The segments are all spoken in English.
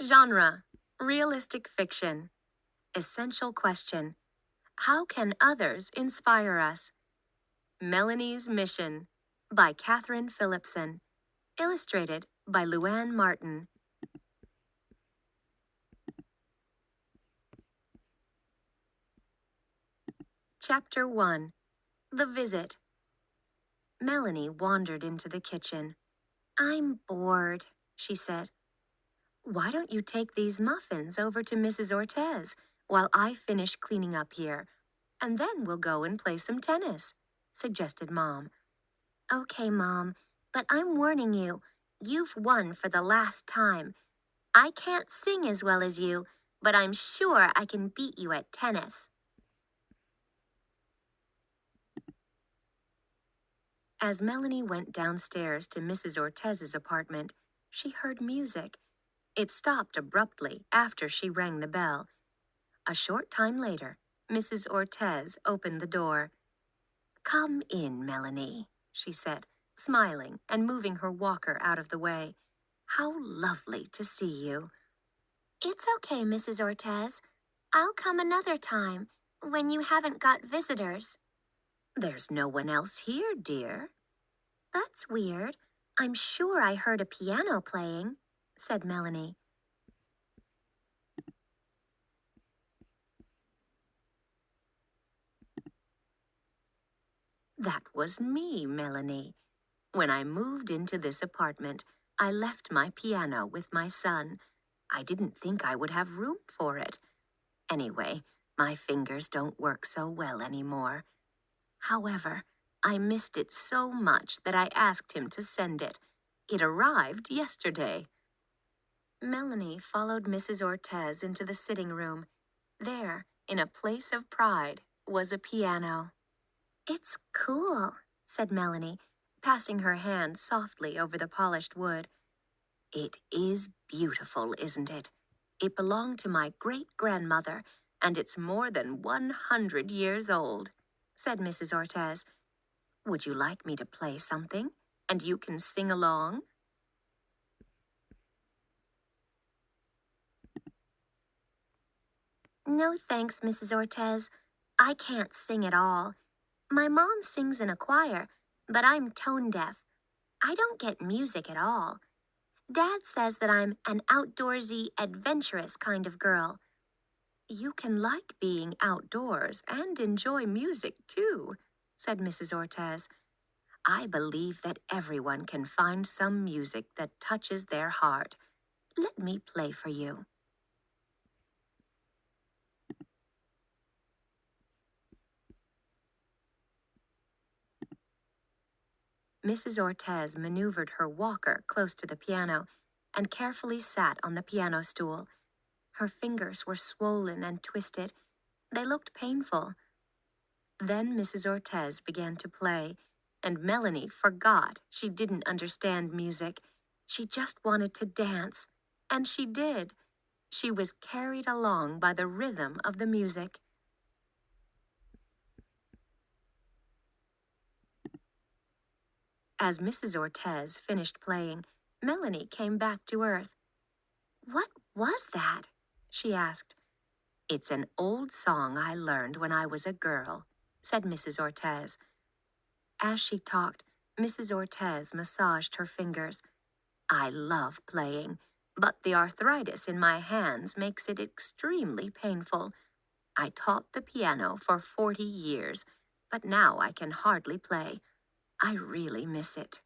Genre: realistic fiction. Essential question: how can others inspire us? Melanie's Mission by Katherine Phillipson. Illustrated by Luann Martin. Chapter 1. The Visit. Melanie wandered into the kitchen. "I'm bored," she said. "Why don't you take these muffins over to Mrs. Ortez while I finish cleaning up here, and then we'll go and play some tennis," suggested Mom. "Okay, Mom, but I'm warning you, you've won for the last time. I can't sing as well as you, but I'm sure I can beat you at tennis." As Melanie went downstairs to Mrs. Ortez's apartment, she heard music. It stopped abruptly after she rang the bell. A short time later, Mrs. Ortez opened the door. "Come in, Melanie," she said, smiling and moving her walker out of the way. "How lovely to see you." "It's okay, Mrs. Ortez. I'll come another time, when you haven't got visitors." "There's no one else here, dear." "That's weird. I'm sure I heard a piano playing," said Melanie. "That was me, Melanie. When I moved into this apartment, I left my piano with my son. I didn't think I would have room for it. Anyway, my fingers don't work so well anymore. However, I missed it so much that I asked him to send it. It arrived yesterday." Melanie followed Mrs. Ortez into the sitting room. There, in a place of pride, was a piano. "It's cool," said Melanie, passing her hand softly over the polished wood. "It is beautiful, isn't it? It belonged to my great-grandmother, and it's more than 100 years old," said Mrs. Ortez. "Would you like me to play something, and you can sing along?" "No thanks, Mrs. Ortez. I can't sing at all. My mom sings in a choir, but I'm tone deaf. I don't get music at all. Dad says that I'm an outdoorsy, adventurous kind of girl." "You can like being outdoors and enjoy music, too," said Mrs. Ortez. "I believe that everyone can find some music that touches their heart. Let me play for you." Mrs. Ortez maneuvered her walker close to the piano and carefully sat on the piano stool. Her fingers were swollen and twisted. They looked painful. Then Mrs. Ortez began to play, and Melanie forgot she didn't understand music. She just wanted to dance, and she did. She was carried along by the rhythm of the music. As Mrs. Ortez finished playing, Melanie came back to earth. "What was that?" she asked. "It's an old song I learned when I was a girl," said Mrs. Ortez. As she talked, Mrs. Ortez massaged her fingers. "I love playing, but the arthritis in my hands makes it extremely painful. I taught the piano for 40 years, but now I can hardly play. I really miss it."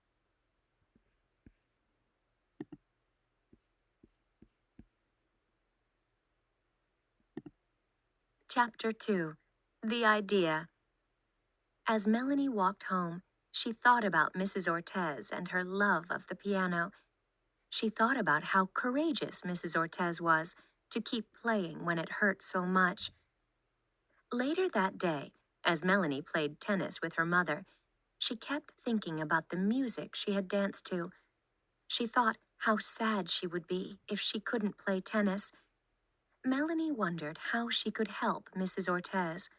Chapter 2. The Idea. As Melanie walked home, she thought about Mrs. Ortez and her love of the piano. She thought about how courageous Mrs. Ortez was to keep playing when it hurt so much. Later that day, as Melanie played tennis with her mother, she kept thinking about the music she had danced to. She thought how sad she would be if she couldn't play tennis. Melanie wondered how she could help Mrs. Ortez.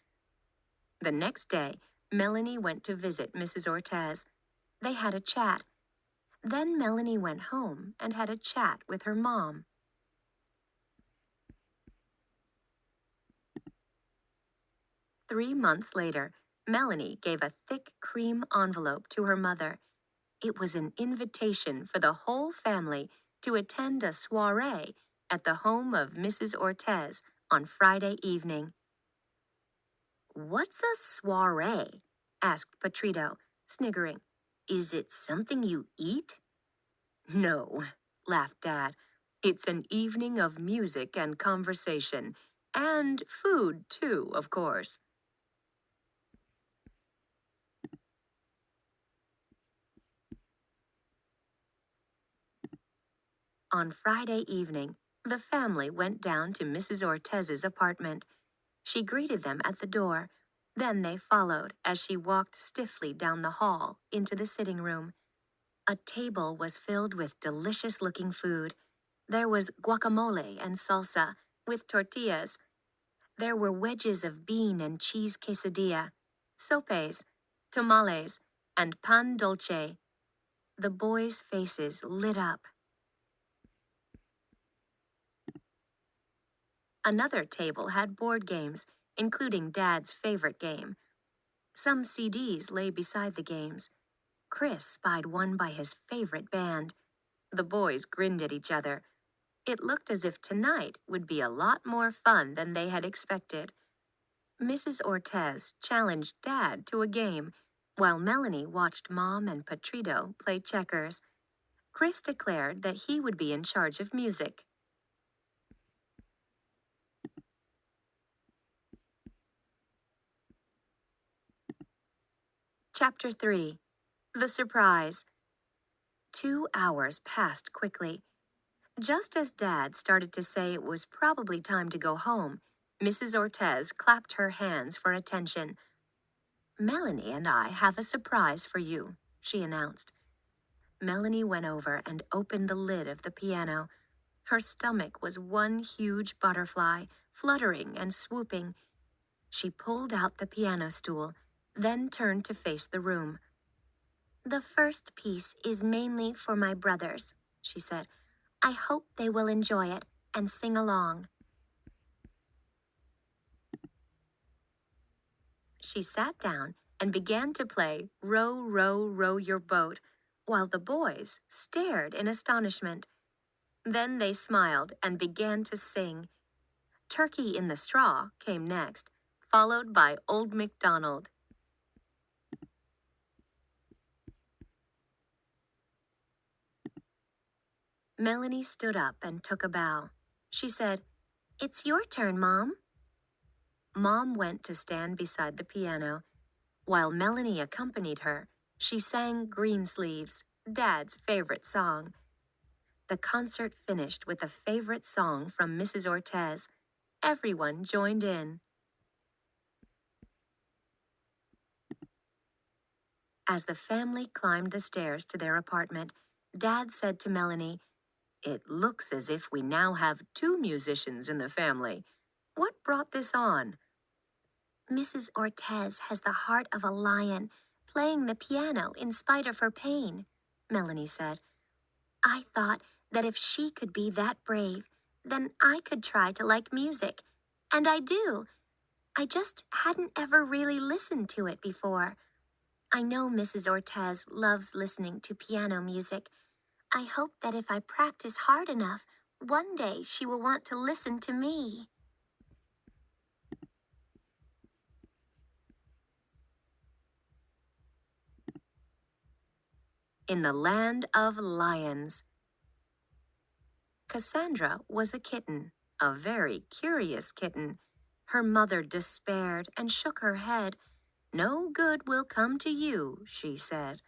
The next day, Melanie went to visit Mrs. Ortez. They had a chat. Then Melanie went home and had a chat with her mom. 3 months later, Melanie gave a thick cream envelope to her mother. It was an invitation for the whole family to attend a soiree at the home of Mrs. Ortez on Friday evening. "What's a soiree?" asked Petrito, sniggering. "Is it something you eat?" "No," laughed Dad. "It's an evening of music and conversation, and food, too, of course." On Friday evening, the family went down to Mrs. Ortez's apartment. She greeted them at the door. Then they followed as she walked stiffly down the hall into the sitting room. A table was filled with delicious-looking food. There was guacamole and salsa, with tortillas. There were wedges of bean and cheese quesadilla, sopes, tamales, and pan dulce. The boys' faces lit up. Another table had board games, including Dad's favorite game. Some CDs lay beside the games. Chris spied one by his favorite band. The boys grinned at each other. It looked as if tonight would be a lot more fun than they had expected. Mrs. Ortez challenged Dad to a game, while Melanie watched Mom and Petrito play checkers. Chris declared that he would be in charge of music. Chapter 3. The Surprise. 2 hours passed quickly. Just as Dad started to say it was probably time to go home, Mrs. Ortez clapped her hands for attention. "Melanie and I have a surprise for you," she announced. Melanie went over and opened the lid of the piano. Her stomach was one huge butterfly, fluttering and swooping. She pulled out the piano stool, then turned to face the room. "The first piece is mainly for my brothers," she said. "I hope they will enjoy it and sing along." She sat down and began to play Row, Row, Row Your Boat, while the boys stared in astonishment. Then they smiled and began to sing. Turkey in the Straw came next, followed by Old MacDonald. Melanie stood up and took a bow. She said, "It's your turn, Mom." Mom went to stand beside the piano. While Melanie accompanied her, she sang Greensleeves, Dad's favorite song. The concert finished with a favorite song from Mrs. Ortez. Everyone joined in. As the family climbed the stairs to their apartment, Dad said to Melanie, "It looks as if we now have 2 musicians in the family. What brought this on?" "Mrs. Ortez has the heart of a lion, playing the piano in spite of her pain," Melanie said. "I thought that if she could be that brave, then I could try to like music. And I do. I just hadn't ever really listened to it before. I know Mrs. Ortez loves listening to piano music. I hope that if I practice hard enough, one day she will want to listen to me." In the land of lions. Cassandra was a kitten, a very curious kitten. Her mother despaired and shook her head. "No good will come to you," she said.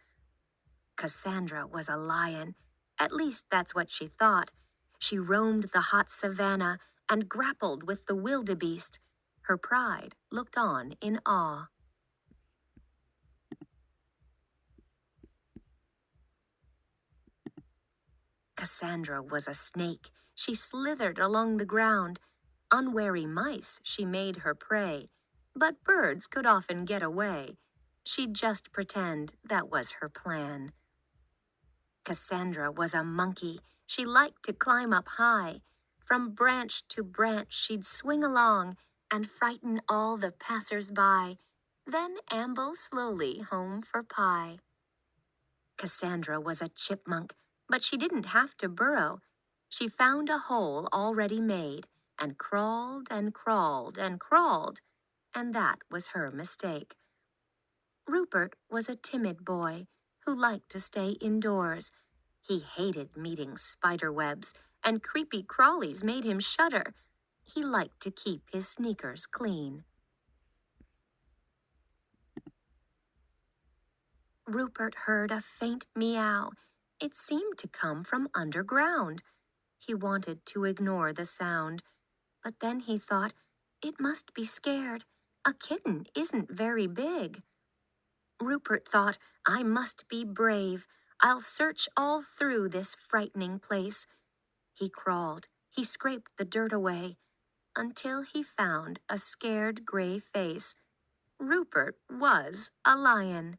Cassandra was a lion. At least that's what she thought. She roamed the hot savanna and grappled with the wildebeest. Her pride looked on in awe. Cassandra was a snake. She slithered along the ground. Unwary mice she made her prey. But birds could often get away. She'd just pretend that was her plan. Cassandra was a monkey. She liked to climb up high. From branch to branch she'd swing along. and frighten all the passers-by, then amble slowly home for pie. Cassandra was a chipmunk, but she didn't have to burrow. She found a hole already made and crawled and crawled and crawled, and that was her mistake. Rupert was a timid boy who liked to stay indoors. He hated meeting spider webs, and creepy crawlies made him shudder. He liked to keep his sneakers clean. Rupert heard a faint meow. It seemed to come from underground. He wanted to ignore the sound, but then he thought, it must be scared. A kitten isn't very big. Rupert thought, I must be brave. I'll search all through this frightening place. He crawled, he scraped the dirt away, until he found a scared gray face. Rupert was a lion.